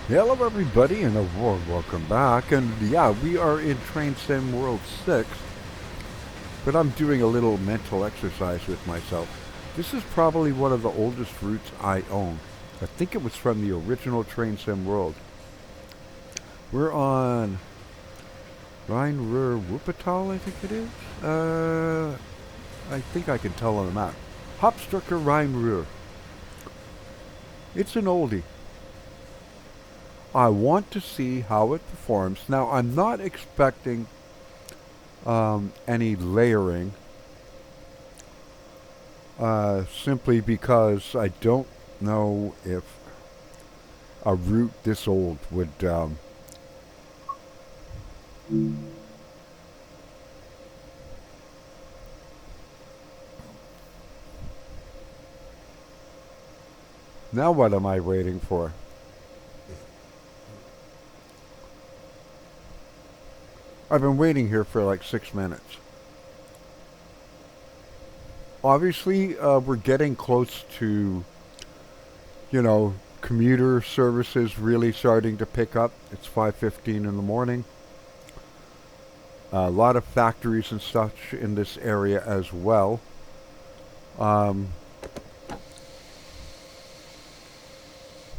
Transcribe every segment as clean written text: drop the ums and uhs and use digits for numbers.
Hello everybody and a warm welcome back. And yeah, we are in Train Sim World 6, but I'm doing a little mental exercise with myself. This is probably one of the oldest routes I own. I think it was from the original Train Sim World. We're on Rhein-Ruhr-Wuppertal, I think it is. I think I can tell on the map. Hauptstrecke Rhein-Ruhr. It's an oldie. I want to see how it performs. Now, I'm not expecting any layering, simply because I don't know if a route this old would. Now, what am I waiting for? I've been waiting here for like 6 minutes. Obviously, we're getting close to, commuter services really starting to pick up. It's 5:15 in the morning. A lot of factories and such in this area as well. Um,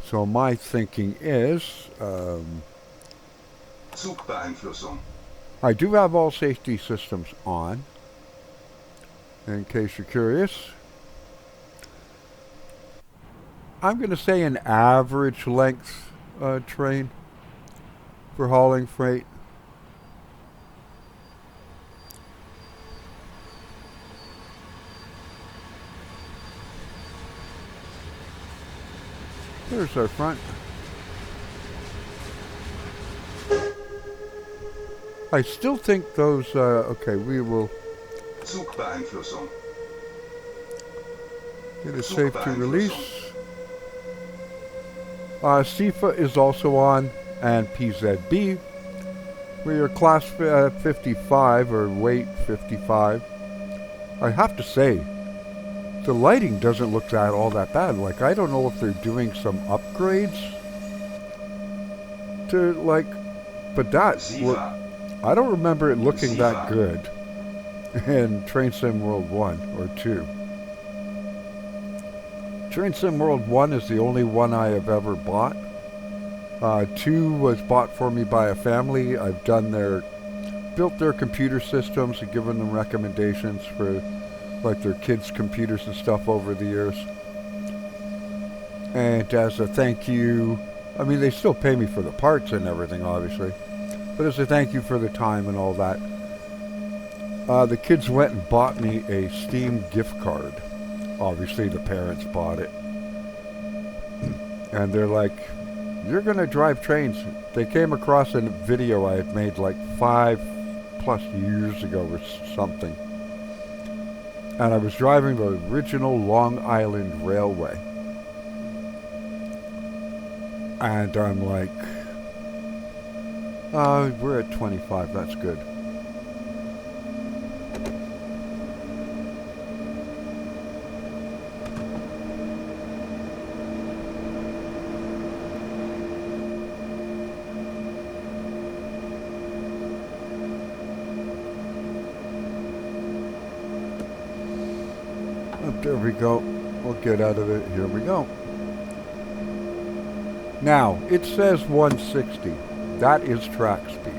so my thinking is, Zugbeeinflussung. I do have all safety systems on, in case you're curious. I'm going to say an average length train for hauling freight. There's our front. I still think those, okay, we will Zugbeeinflussung. get a safety Zugbeeinflussung. release. SIFA is also on, and PZB. We are class 55 or weight 55. I have to say, the lighting doesn't look all that bad. Like, I don't know if they're doing some upgrades to, like, but Siva. I don't remember it looking that Siva. good in Train Sim World 1 or 2. Train Sim World 1 is the only one I have ever bought. 2 was bought for me by a family. I've built their computer systems and given them recommendations for like their kids' computers and stuff over the years. And as a thank you, I mean, they still pay me for the parts and everything, obviously. But as a thank you for the time and all that, the kids went and bought me a Steam gift card. Obviously, the parents bought it. And they're like, you're going to drive trains. They came across a video I had made like 5+ years ago or something. And I was driving the original Long Island Railway. And I'm like, we're at 25, that's good. There we go. We'll get out of it. Here we go. Now, it says 160. That is track speed.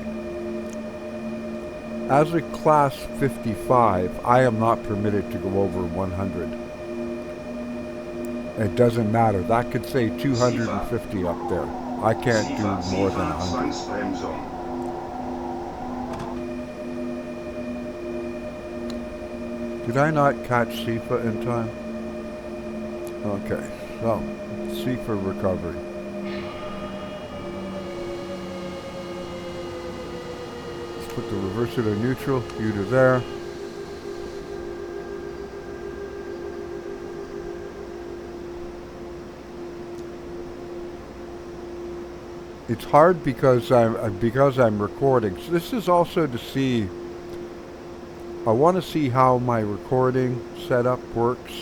As a class 55, I am not permitted to go over 100. It doesn't matter. That could say 250 up there. I can't do more than 100. Zwangsbremsung. Did I not catch SIFA in time? Okay, so SIFA recovery. Let's put the reverser to neutral, you to there. It's hard because I'm recording. So this is also to see. I want to see how my recording setup works.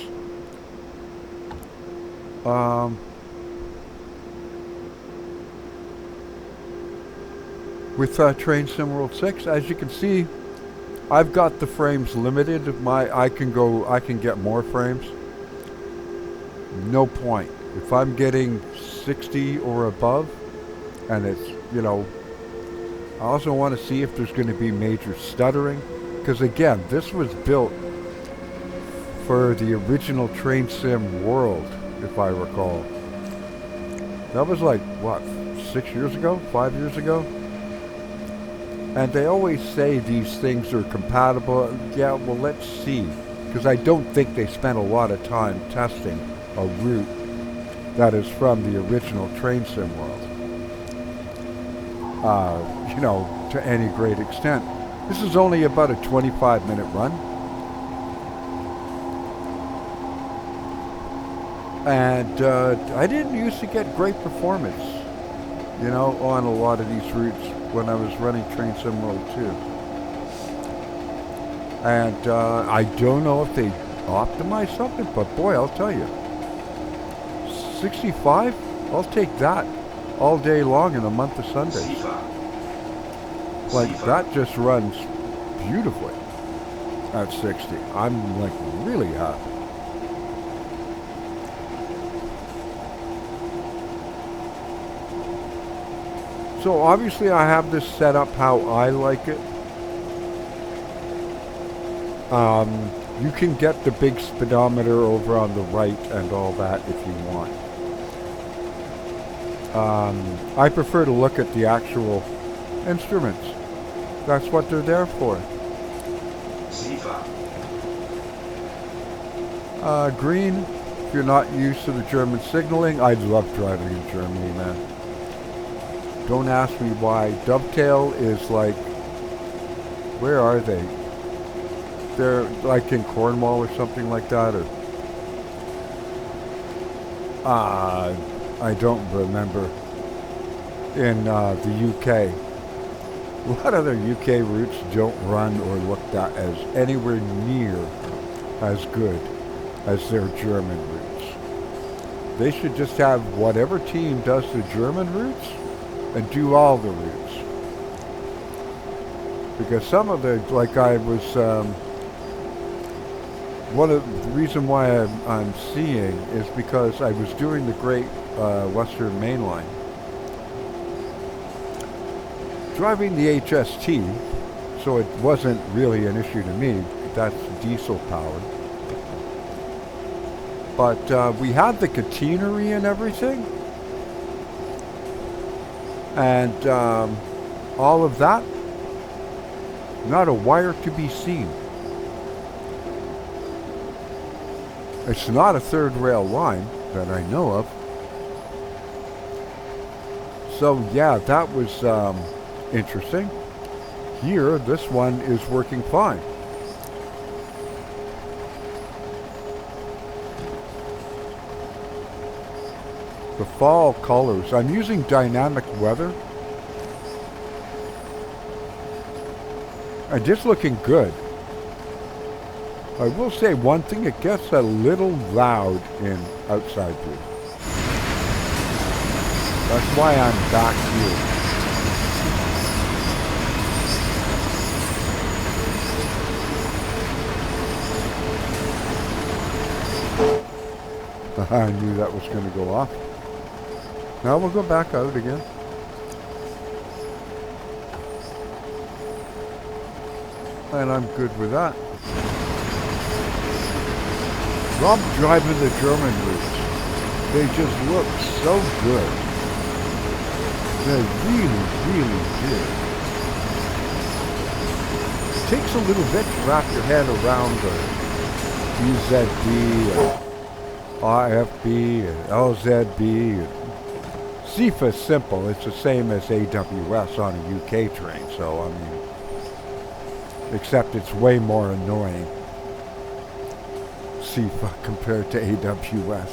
with Train Sim World 6. As you can see, I've got the frames limited. I can get more frames. No point. If I'm getting 60 or above, and it's, you know, I also want to see if there's going to be major stuttering, because again, this was built for the original Train Sim World, if I recall. That was like, what, 6 years ago? 5 years ago? And they always say these things are compatible. Yeah, well, let's see. Because I don't think they spent a lot of time testing a route that is from the original Train Sim World. You know, to any great extent. This is only about a 25-minute run. And I didn't used to get great performance, you know, on a lot of these routes when I was running Train Sim World 2. And I don't know if they optimized something, but boy, I'll tell you, 65, I'll take that all day long in the month of Sundays. Like, that just runs beautifully at 60. I'm like really happy. So obviously I have this set up how I like it. You can get the big speedometer over on the right and all that if you want. I prefer to look at the actual instruments. That's what they're there for. Green, if you're not used to the German signaling. I love driving in Germany, man. Don't ask me why. Dovetail is like, where are they? They're like in Cornwall or something like that, or I don't remember. In the UK, a lot of their UK routes don't run or look that as anywhere near as good as their German routes. They should just have whatever team does the German routes and do all the routes. Because some of the, like I was, one of the reason why I'm seeing is because I was doing the Great Western Main Line. Driving the HST, so it wasn't really an issue to me. That's diesel powered. But we had the catenary and everything. And all of that, not a wire to be seen. It's not a third rail line that I know of. So yeah, that was interesting. Here, this one is working fine. The fall colors. I'm using dynamic weather. And just looking good. I will say one thing, it gets a little loud in outside view. That's why I'm back here. I knew that was going to go off. Now we'll go back out again. And I'm good with that. Love driving the German routes. They just look so good. They really, really do. It takes a little bit to wrap your head around the EZB, IFB, and LZB. CFA is simple. It's the same as AWS on a UK train, so I mean, except it's way more annoying. CFA compared to AWS.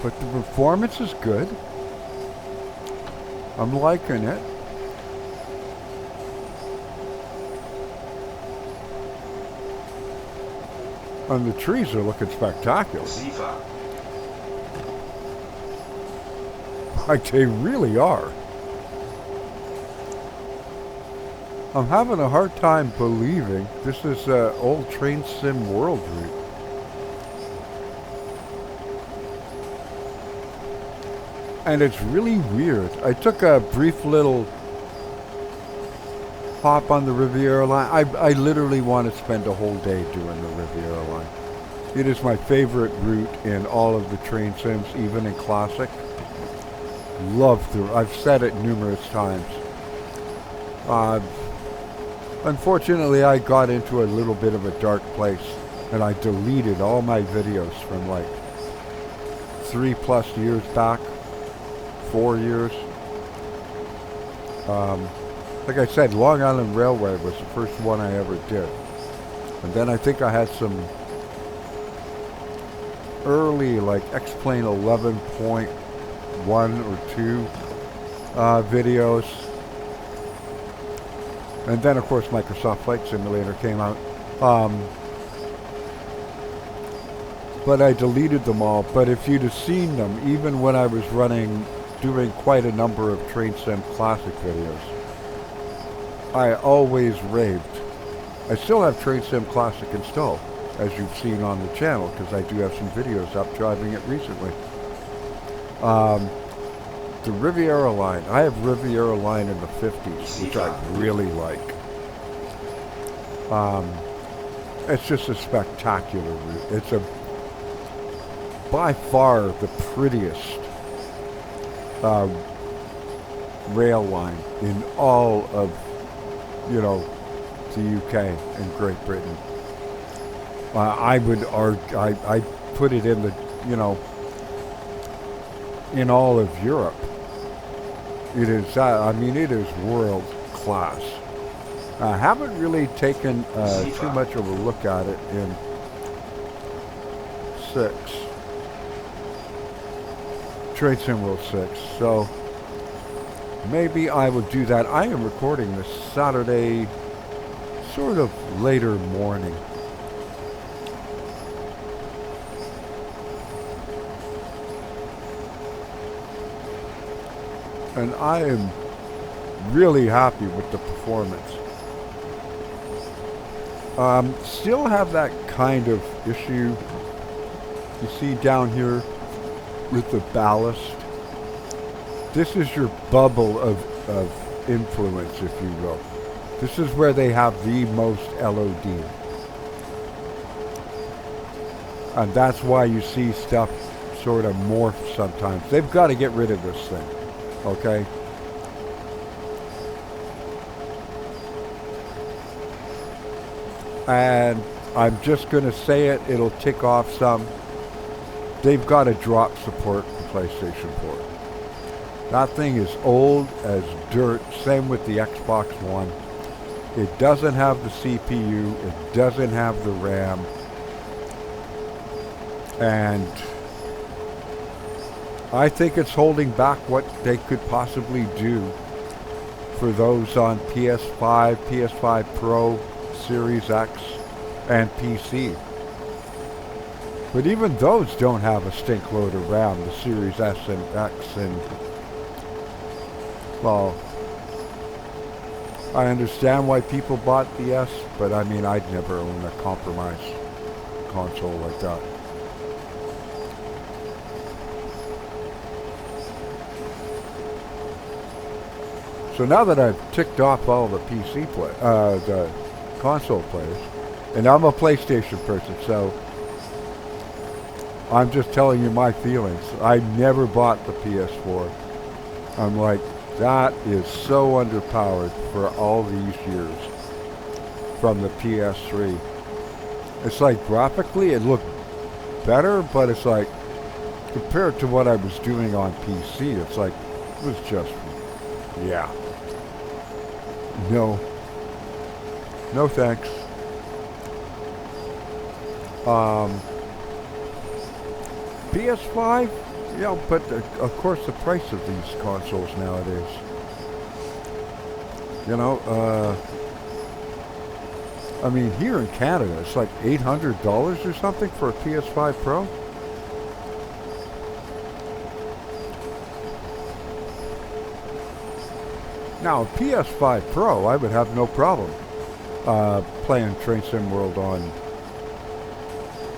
But the performance is good. I'm liking it. And the trees are looking spectacular. Like, they really are. I'm having a hard time believing this is old Train Sim World route. And it's really weird. I took a brief little hop on the Riviera line. I literally want to spend a whole day doing the Riviera line. It is my favorite route in all of the train sims, even in Classic. Love the, I've said it numerous times. Unfortunately, I got into a little bit of a dark place, and I deleted all my videos from like 3+ years back, 4 years. Like I said, Long Island Railway was the first one I ever did. And then I think I had some early, like X-Plane 11.1 or 2 videos. And then, of course, Microsoft Flight Simulator came out. But I deleted them all. But if you'd have seen them, even when I was doing quite a number of Train Sim Classic videos, I always raved. I still have Train Sim Classic installed, as you've seen on the channel, because I do have some videos up driving it recently. The Riviera line. I have Riviera line in the 50s, which I really like. It's just a spectacular route. It's by far the prettiest rail line in all of, the UK and Great Britain. I would argue, I put it in the, in all of Europe. It is, it is world class. I haven't really taken too much of a look at it in 6. Train Sim World 6. So maybe I will do that. I am recording this Saturday, sort of later morning. And I am really happy with the performance. Still have that kind of issue you see down here with the ballast. This is your bubble of influence, if you will. This is where they have the most LOD. And that's why you see stuff sort of morph sometimes. They've got to get rid of this thing. Okay? And I'm just going to say it, it'll tick off some. They've got to drop support for PlayStation 4. That thing is old as dirt, same with the Xbox One. It doesn't have the CPU, it doesn't have the RAM, and I think it's holding back what they could possibly do for those on PS5, PS5 Pro, Series X, and PC. But even those don't have a stink load of RAM, the Series S and X, and well, I understand why people bought the S, but I mean, I'd never own a compromise console like that. So now that I've ticked off all the the console players, and I'm a PlayStation person, so I'm just telling you my feelings. I never bought the PS4. I'm like, that is so underpowered for all these years from the PS3. It's like graphically it looked better, but it's like compared to what I was doing on PC, it's like it was just, yeah. No thanks. PS5, yeah, but of course the price of these consoles nowadays. I mean, here in Canada, it's like $800 or something for a PS5 Pro. Now, a PS5 Pro, I would have no problem playing Train Sim World on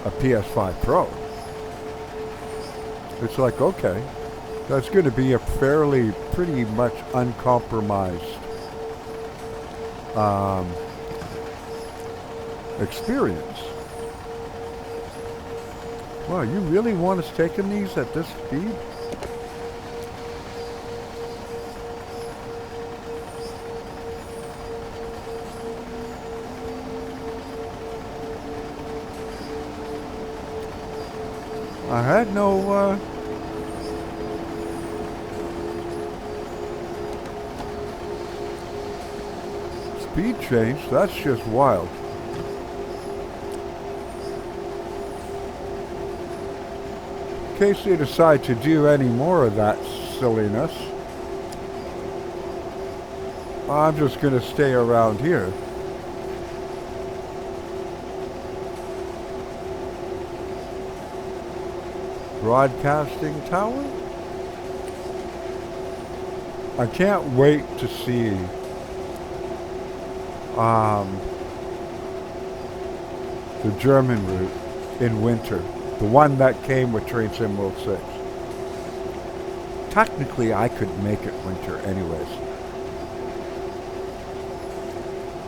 a PS5 Pro. It's like, okay, that's going to be a pretty much uncompromised experience. Wow, you really want us taking these at this speed? I had no, speed change. That's just wild. In case you decide to do any more of that silliness, I'm just going to stay around here. Broadcasting tower? I can't wait to see the German route in winter. The one that came with Train Sim World 6. Technically, I could make it winter anyways.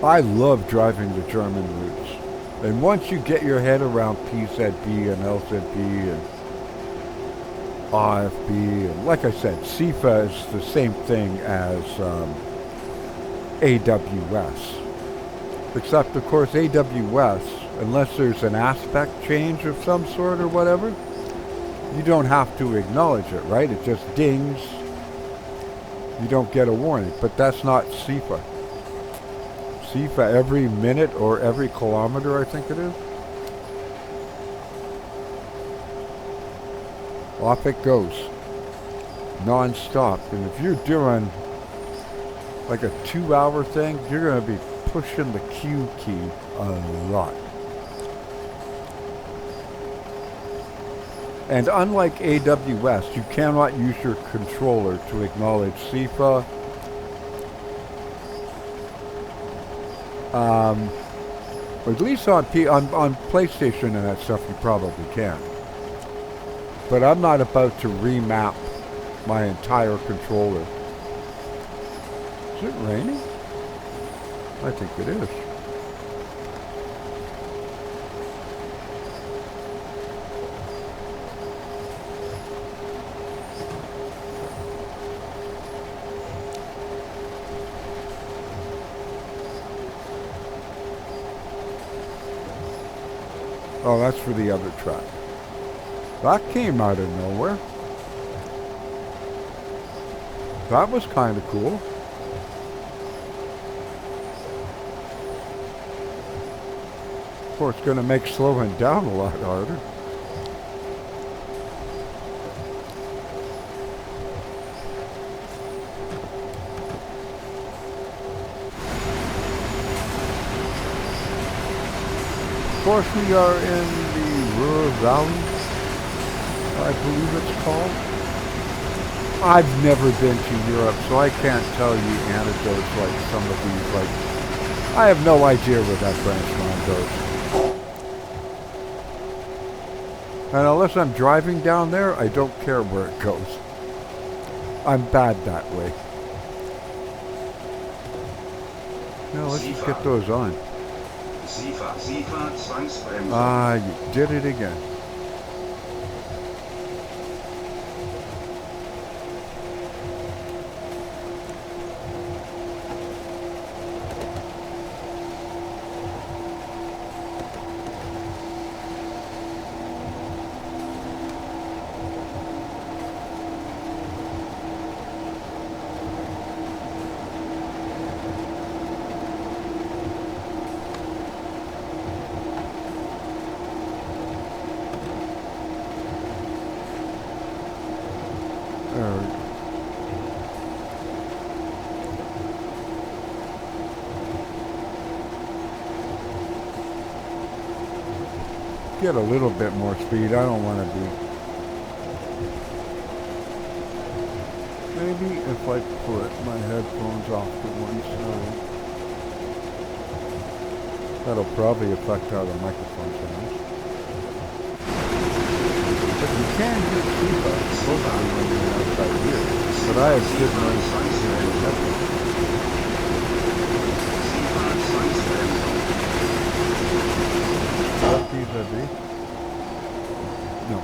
I love driving the German routes. And once you get your head around PZB and LZB and RFB, and like I said, CIFA is the same thing as AWS. Except, of course, AWS, unless there's an aspect change of some sort or whatever, you don't have to acknowledge it, right? It just dings. You don't get a warning. But that's not CIFA. CIFA every minute or every kilometer, I think it is. Off it goes. Non-stop. And if you're doing like a 2-hour thing, you're going to be pushing the Q key a lot. And unlike AWS, you cannot use your controller to acknowledge CIFA. At least on PlayStation and that stuff, you probably can. But I'm not about to remap my entire controller. Is it raining? I think it is. Oh, that's for the other track. That came out of nowhere. That was kind of cool. Of course, it's going to make slowing down a lot harder. Of course, we are in the Ruhr Valley, I believe it's called. I've never been to Europe, so I can't tell you anecdotes like some of these. Like, I have no idea where that branch line goes. And unless I'm driving down there, I don't care where it goes. I'm bad that way. Now let's just get those on. Ah, you did it again. Get a little bit more speed. I don't want to be... Maybe if I put my headphones off to one side, that'll probably affect how the microphone sounds. But you can hear feedback supposedly when you're outside here. But I have good noise hearing with headphones. Is that TSW? No.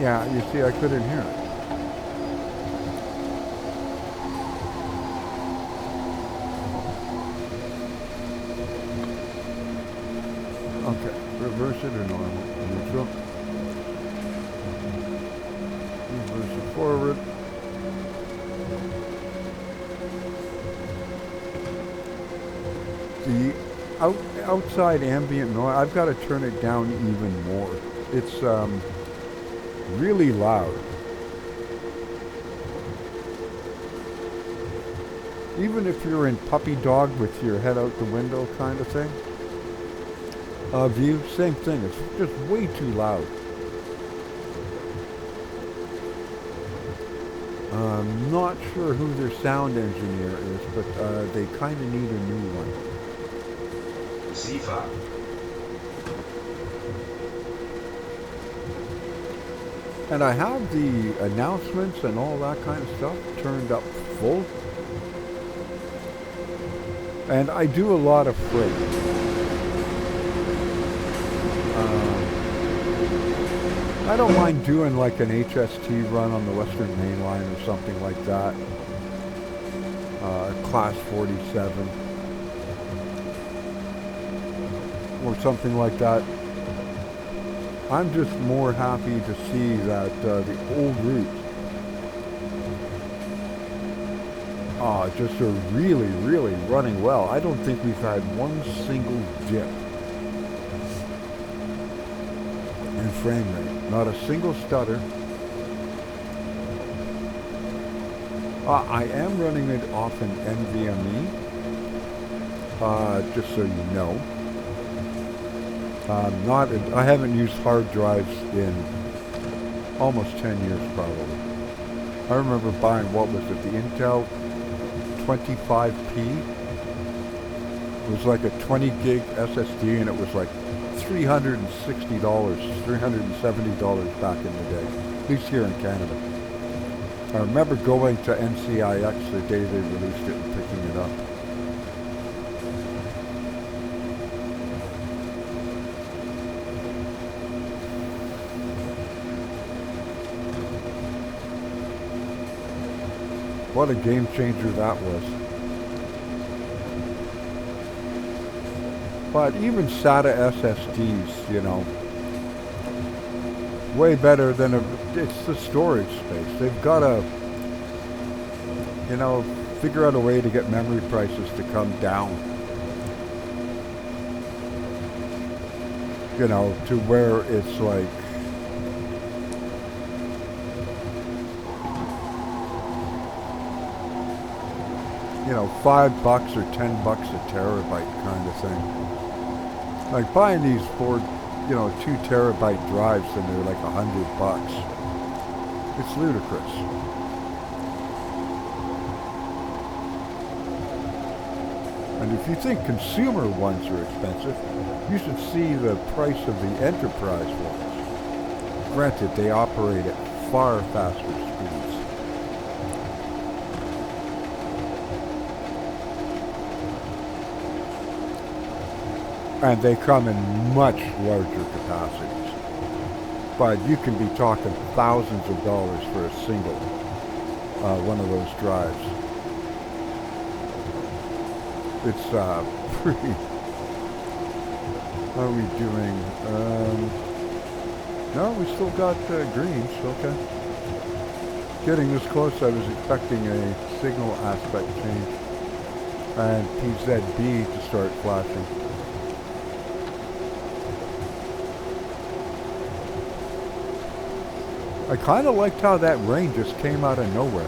Yeah, you see, I couldn't hear it. Okay, reverse it or normal? Neutral. Reverse it forward. The outside ambient noise, I've got to turn it down even more. It's really loud. Even if you're in puppy dog with your head out the window kind of thing. View, same thing. It's just way too loud. I'm not sure who their sound engineer is, but they kind of need a new one. Ziva. And I have the announcements and all that kind of stuff turned up full. And I do a lot of freight. I don't mind doing like an HST run on the Western Main Line or something like that. Class 47. Or something like that. I'm just more happy to see that the old routes just are really, really running well. I don't think we've had one single dip in frame rate. Not a single stutter. I am running it off an NVMe, just so you know. I haven't used hard drives in almost 10 years probably. I remember buying, what was it, the Intel 25P? It was like a 20 gig SSD and it was like $360, $370 back in the day, at least here in Canada. I remember going to NCIX the day they released it and picking it up. What a game changer that was. But even Sata SSDs, you know, way better than it's the storage space. They've got to, you know, figure out a way to get memory prices to come down. You know, to where it's like, you know, $5 or $10 a terabyte kind of thing. Like buying these 2 terabyte drives and they're like $100. It's ludicrous. And if you think consumer ones are expensive, you should see the price of the enterprise ones. Granted, they operate at far faster speeds. And they come in much larger capacities. But you can be talking thousands of dollars for a single one of those drives. It's pretty... How are we doing? No, we still got greens, okay. Getting this close, I was expecting a signal aspect change. And PZB to start flashing. I kind of liked how that rain just came out of nowhere.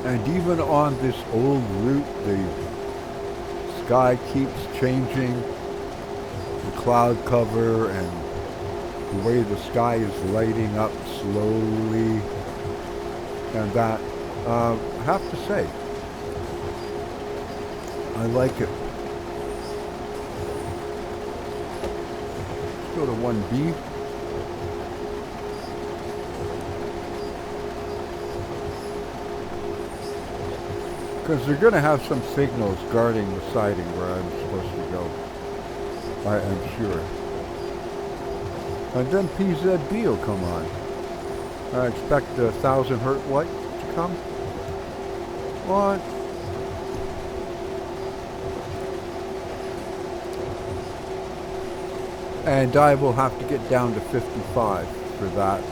And even on this old route, the sky keeps changing, the cloud cover and the way the sky is lighting up slowly. And that, I have to say, I like it. Let's go to 1B. Because they're going to have some signals guarding the siding where I'm supposed to go. I am sure. And then PZB will come on. I expect the 1000 hertz light to come. What? And I will have to get down to 55 for that.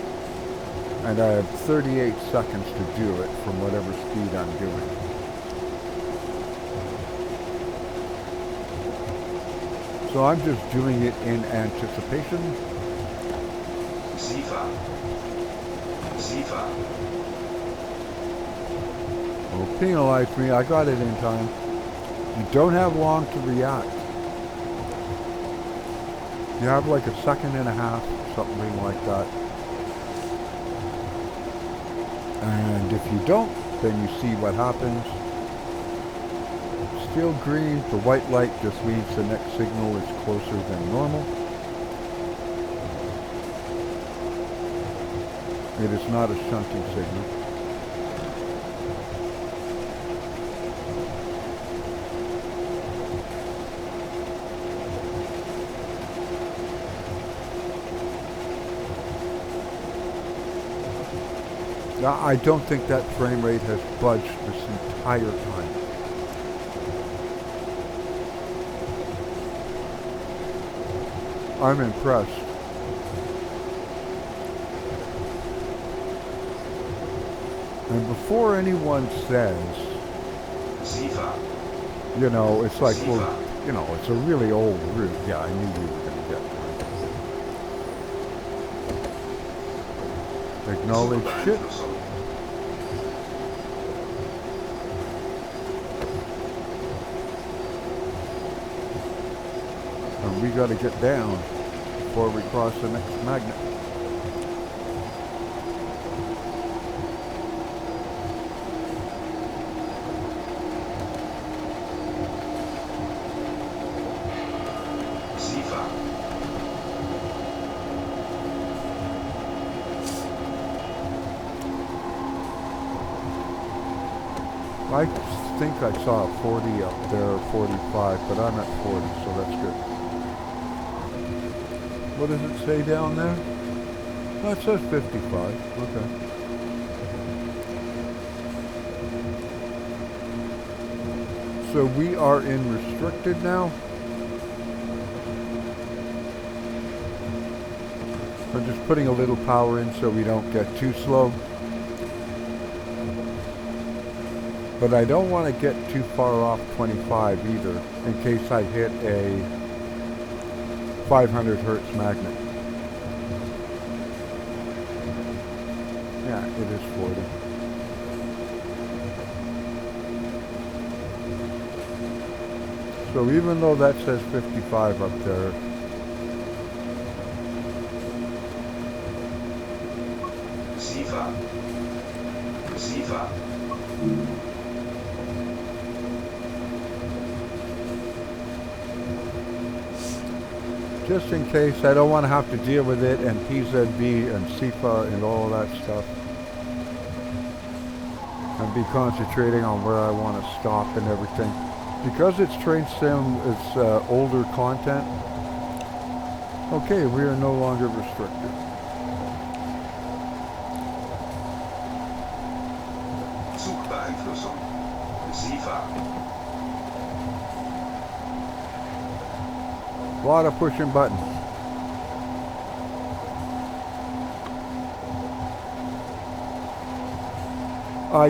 And I have 38 seconds to do it from whatever speed I'm doing. So I'm just doing it in anticipation. Ziva. Ziva. Don't penalize me, I got it in time. You don't have long to react. You have like a second and a half, something like that. And if you don't, then you see what happens. Still green, the white light just means the next signal is closer than normal. It is not a shunting signal. Now, I don't think that frame rate has budged this entire time. I'm impressed. And before anyone says, Ziva. you know, it's like, Ziva. well, you know, it's a really old route. Yeah, I knew we were going to get there. Acknowledge shit. And we got to get down before we cross the next magnet. Ziva. I think I saw a 40 up there, 45, but I'm at 40, so that's good. What does it say down there? Oh, it says 55. Okay. So we are in restricted now. I'm just putting a little power in so we don't get too slow. But I don't want to get too far off 25 either, in case I hit a 500 hertz magnet. Yeah, it is 40. So even though that says 55 up there, Ziva. Ziva. just in case, I don't want to have to deal with it and PZB and SIFA and all of that stuff. And be concentrating on where I want to stop and everything. Because it's train sim, it's older content. Okay, we are no longer restricted. Zugbeeinflussung. Ziva. A lot of pushing buttons.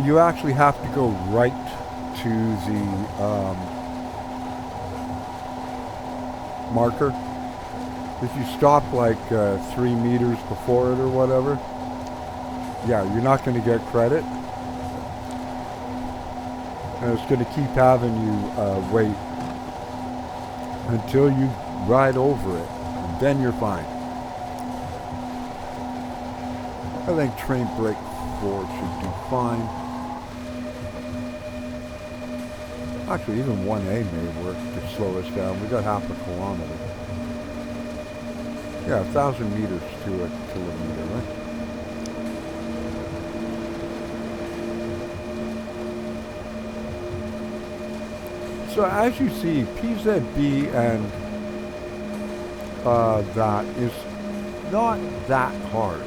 You actually have to go right to the marker. If you stop like 3 meters before it or whatever, yeah, you're not going to get credit. And it's going to keep having you wait until you ride over it. And then you're fine. I think train brake 4 should do fine. Actually, even 1A may work to slow us down. We got half a kilometer. Yeah, 1,000 meters to a kilometer, right? So as you see, PZB and that is not that hard.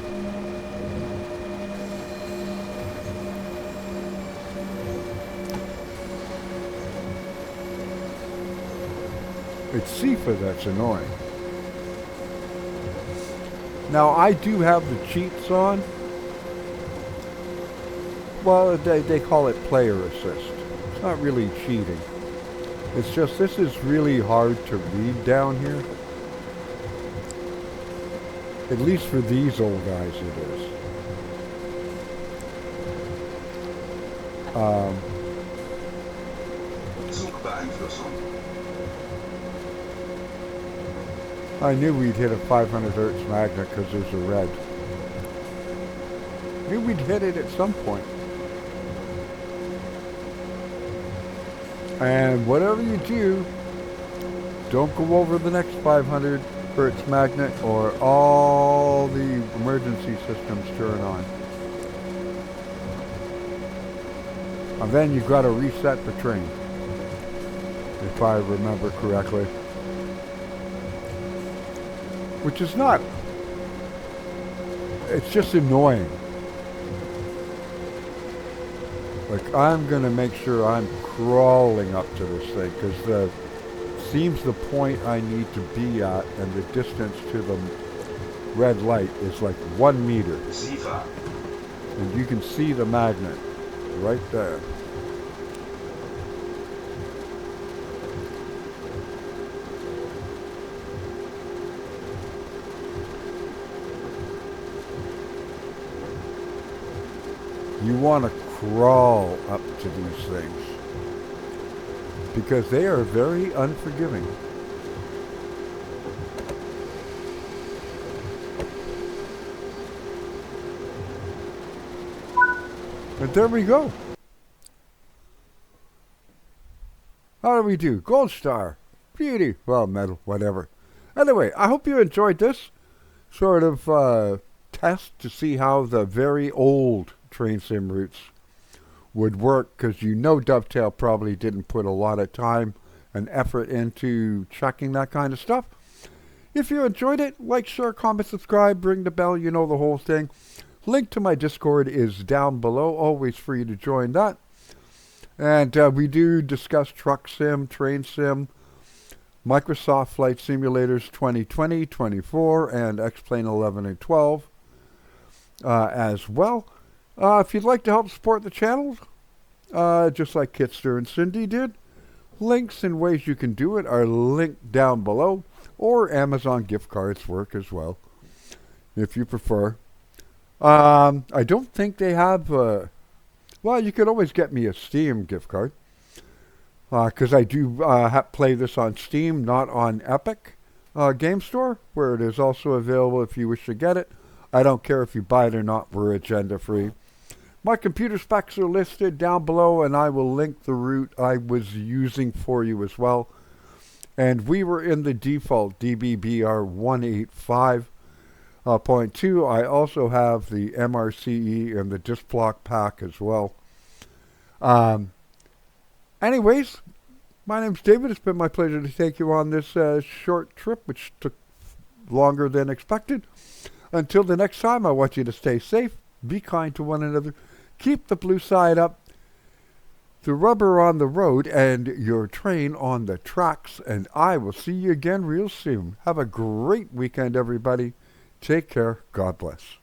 It's SIFA that's annoying. Now I do have the cheats on. Well, they call it player assist. It's not really cheating. It's just this is really hard to read down here. At least for these old guys it is. Zugbeeinflussung. I knew we'd hit a 500 hertz magnet because there's a red. Knew we'd hit it at some point. And whatever you do, don't go over the next 500 hertz magnet or all the emergency systems turn on. And then you've got to reset the train, if I remember correctly. Which is not, it's just annoying. Like, I'm going to make sure I'm crawling up to this thing, because seems the point I need to be at, and the distance to the red light is like 1 meter. SIFA. And you can see the magnet right there. You want to crawl up to these things because they are very unforgiving. And there we go. How do we do? Gold star. Beauty. Well, medal, whatever. Anyway, I hope you enjoyed this sort of test to see how the very old train sim routes would work, because you know Dovetail probably didn't put a lot of time and effort into checking that kind of stuff. If you enjoyed it, like, share, comment, subscribe, ring the bell, you know the whole thing. Link to my Discord is down below, always free to join that. And we do discuss truck sim, train sim, Microsoft Flight Simulators 2020, 24, and X-Plane 11 and 12 as well. If you'd like to help support the channel, just like Kitster and Cindy did, links and ways you can do it are linked down below, or Amazon gift cards work as well, if you prefer. I don't think they have, well, you could always get me a Steam gift card, because I do play this on Steam, not on Epic Game Store, where it is also available if you wish to get it. I don't care if you buy it or not, we're agenda free. My computer specs are listed down below, and I will link the route I was using for you as well. And we were in the default DBBR 185.2. I also have the MRCE and the disk block pack as well. Anyways, my name's David. It's been my pleasure to take you on this short trip, which took longer than expected. Until the next time, I want you to stay safe, be kind to one another, keep the blue side up, the rubber on the road, and your train on the tracks. And I will see you again real soon. Have a great weekend, everybody. Take care. God bless.